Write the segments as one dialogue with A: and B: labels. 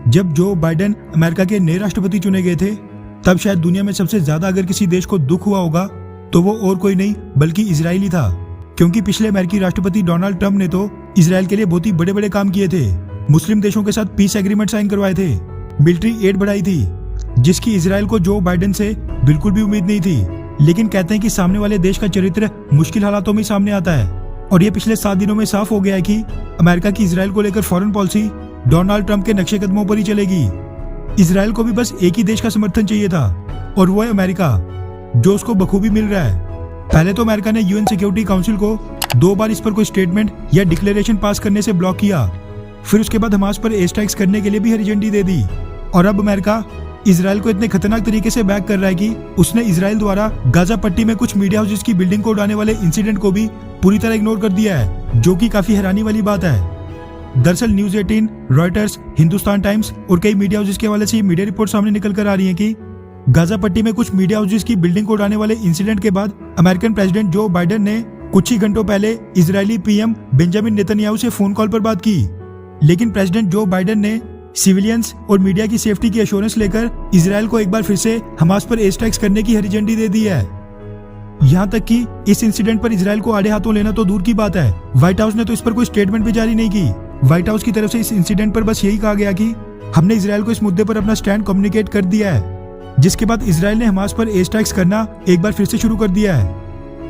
A: जब Joe Biden America के नए राष्ट्रपति चुने गए थे, तब शायद दुनिया में सबसे ज्यादा अगर किसी देश को दुख हुआ होगा तो वो और कोई नहीं बल्कि इजराइल ही था। क्योंकि पिछले अमेरिकी राष्ट्रपति डोनाल्ड ट्रंप ने तो इजराइल के लिए बहुत ही बड़े बड़े काम किए थे। मुस्लिम देशों के साथ पीस एग्रीमेंट साइन करवाए थे, मिलिट्री एड बढ़ाई थी, जिसकी इजराइल को जो बाइडेन से बिल्कुल भी उम्मीद नहीं थी। लेकिन कहते हैं कि सामने वाले देश का चरित्र मुश्किल हालातों में सामने आता है, और ये पिछले 7 दिनों में साफ हो गया है कि अमेरिका की इजराइल को लेकर फॉरेन पॉलिसी डोनाल्ड ट्रंप के नक्शे कदमों पर ही चलेगी। इजराइल को भी बस एक ही देश का समर्थन चाहिए था, और वो है अमेरिका, जो उसको बखूबी मिल रहा है। पहले तो अमेरिका ने यूएन सिक्योरिटी काउंसिल को 2 बार इस पर कोई स्टेटमेंट या डिक्लेरेशन पास करने से ब्लॉक किया। फिर उसके बाद हमास पर एयर स्ट्राइक्स करने के लिए भी हरी झंडी दे दी। और अब अमेरिका इजराइल को इतने खतरनाक तरीके से बैक कर रहा है कि उसने इजराइल द्वारा गाजा पट्टी में कुछ मीडिया हाउसेस की बिल्डिंग को उड़ाने वाले इंसिडेंट को भी पूरी तरह इग्नोर कर दिया है, जो कि काफी हैरानी वाली बात है। दरअसल न्यूज 18, रॉयटर्स, हिंदुस्तान टाइम्स और कई मीडिया हाउसेस के हवाले से मीडिया रिपोर्ट सामने निकल कर आ रही है कि गाजा पट्टी में कुछ मीडिया हाउसेस की बिल्डिंग को उड़ाने वाले इंसिडेंट के बाद अमेरिकन प्रेसिडेंट जो बाइडेन ने कुछ ही घंटों पहले इजरायली पीएम बेंजामिन नेतन्याहू से फोन कॉल पर बात की। लेकिन प्रेसिडेंट जो बाइडेन ने सिविलियंस और मीडिया की सेफ्टी की एश्योरेंस लेकर इजराइल को एक बार फिर से हमास पर एयर स्ट्राइक्स करने की हरी झंडी दे दी है। यहाँ तक कि इस इंसिडेंट पर इजराइल को आड़े हाथों लेना तो दूर की बात है, व्हाइट हाउस ने तो इस पर कोई स्टेटमेंट भी जारी नहीं की। व्हाइट हाउस की तरफ से इस इंसिडेंट पर बस यही कहा गया कि हमने इजराइल को इस मुद्दे पर अपना स्टैंड कम्युनिकेट कर दिया है, जिसके बाद इजराइल ने हमास पर एयर स्ट्राइक्स करना एक बार फिर से शुरू कर दिया है।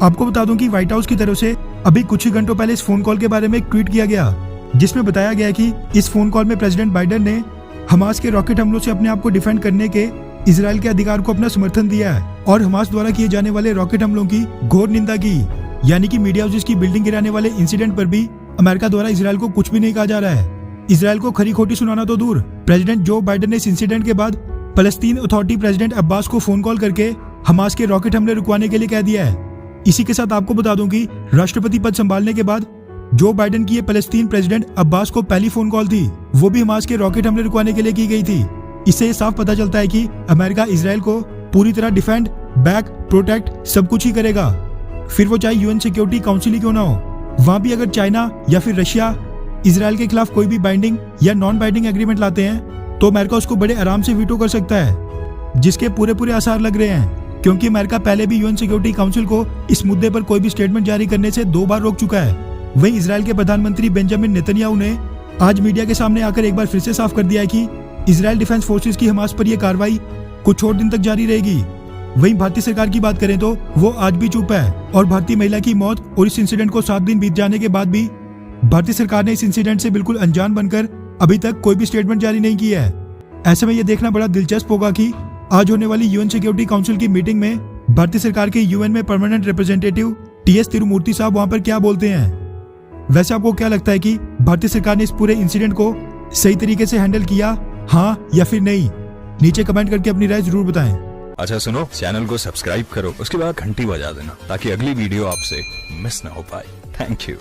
A: आपको बता दूं कि व्हाइट हाउस की तरफ से अभी कुछ ही घंटों पहले इस फोन कॉल के बारे में एक ट्वीट किया गया, जिसमें बताया गया कि इस फोन कॉल में प्रेसिडेंट बाइडेन ने हमास के रॉकेट हमलों से अपने आप को डिफेंड करने के इजराइल के अधिकार को अपना समर्थन दिया है, और हमास द्वारा किए जाने वाले रॉकेट हमलों की घोर निंदा की। यानी कि मीडिया हाउसेस की बिल्डिंग गिराने वाले इंसिडेंट पर भी अमेरिका द्वारा इजराइल को कुछ भी नहीं कहा जा रहा है। इजराइल को खरी खोटी सुनाना तो दूर, प्रेसिडेंट जो बाइडेन ने इस इंसिडेंट के बाद फलस्तीन अथॉरिटी प्रेसिडेंट अब्बास को फोन कॉल करके हमास के रॉकेट हमले रुकवाने के लिए कह दिया है। इसी के साथ आपको बता दूं कि राष्ट्रपति पद संभालने के बाद जो बाइडेन की ये फलस्तीन प्रेसिडेंट अब्बास को पहली फोन कॉल थी, वो भी हमास के रॉकेट हमले रुकवाने के लिए की गई थी। इससे साफ पता चलता है कि अमेरिका इजराइल को पूरी तरह डिफेंड, बैक, प्रोटेक्ट सब कुछ ही करेगा, फिर वो चाहे यूएन सिक्योरिटी काउंसिल ही क्यों ना हो। वहां भी अगर चाइना या फिर रशिया इजराइल के खिलाफ कोई भी बाइंडिंग या नॉन बाइंडिंग एग्रीमेंट लाते हैं तो अमेरिका उसको बड़े आराम से वीटो कर सकता है, जिसके पूरे आसार लग रहे हैं, क्योंकि अमेरिका पहले भी यूएन सिक्योरिटी काउंसिल को इस मुद्दे पर कोई भी स्टेटमेंट जारी करने से 2 बार रोक चुका है। वहीं इजराइल के प्रधानमंत्री बेंजामिन नेतन्याहू ने आज मीडिया के सामने आकर एक बार फिर से साफ कर दिया है कि इजराइल डिफेंस फोर्सेस की हमास पर यह कार्रवाई कुछ और दिन तक जारी रहेगी। वहीं भारतीय सरकार की बात करें तो वो आज भी चुप है, और भारतीय महिला की मौत और इस इंसिडेंट को 7 दिन बीत जाने के बाद भी भारतीय सरकार ने इस इंसिडेंट से बिल्कुल अनजान बनकर अभी तक कोई भी स्टेटमेंट जारी नहीं की है। ऐसे में यह देखना बड़ा दिलचस्प होगा कि आज होने वाली यूएन सिक्योरिटी काउंसिल की मीटिंग में भारतीय सरकार के यूएन में परमानेंट रिप्रेजेंटेटिव टीएस तिरुमूर्ति साहब वहां पर क्या बोलते हैं। वैसे आपको क्या लगता है कि भारतीय सरकार ने इस पूरे इंसिडेंट को सही तरीके से हैंडल किया, हाँ या फिर नहीं? नीचे कमेंट करके अपनी राय जरूर बताएं।
B: अच्छा सुनो, चैनल को सब्सक्राइब करो, उसके बाद घंटी बजा देना ताकि अगली वीडियो आपसे मिस ना हो पाए। Thank you.